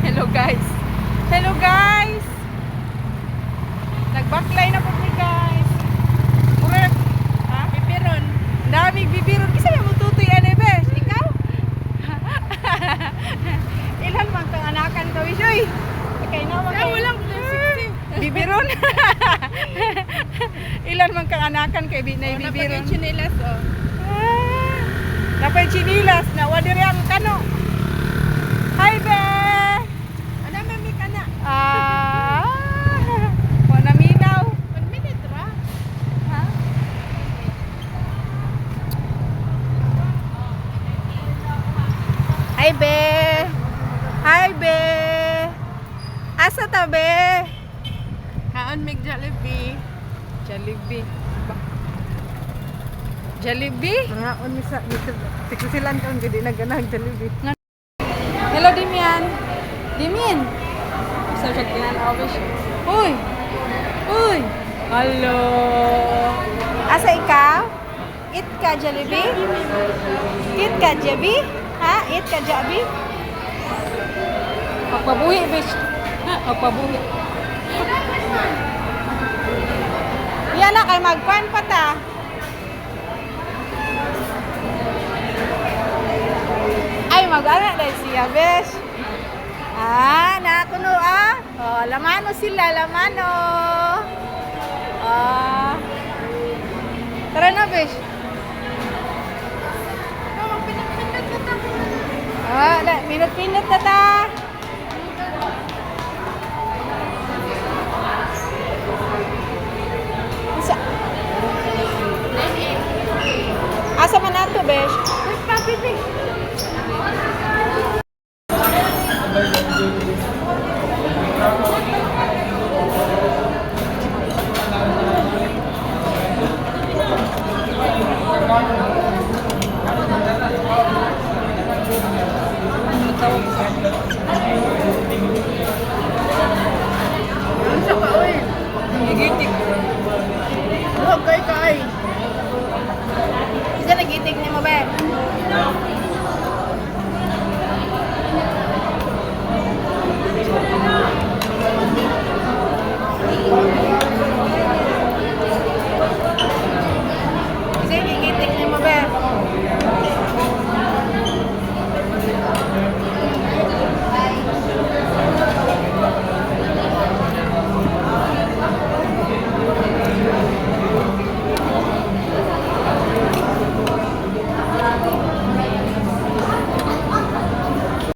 Hello guys. Hello guys. Nagbaklay na po ni guys. Mura ha, bibiron. Daming bibiron. Kisa mo tutoy ane bes? Ikaw? Ilan man kang anakan daw isoy? Kay na man. Walang bibiron. Ilan man kang anakan kay binay bibiron. Chinelas oh. Napay chinilas na wadiri ang kano. Hi be. Ano may kana? Wala minaw. 1 minute ra. Ha? Hi be. Hi be. Asa ta be? Haon mig Jollibee. Jollibee. Jollibee? Haon mi sa tikusilan kaon gid na ganang Jollibee. Hello Dimian. Dimian. Isa siya kinanawa siya. Uy. Uy. Hello. Asa ikaw? Eat ka Jollibee? Eat ka Jollibee? Ha? Eat ka Jollibee? Magpabuhi, bitch. Magpabuhi. Yan na, kay magpan pa ta. Ay, mag-ana dahil siya, besh. Nakuno Oh, lamano sila, lamano. Tara na, besh. Minut-minut na ta.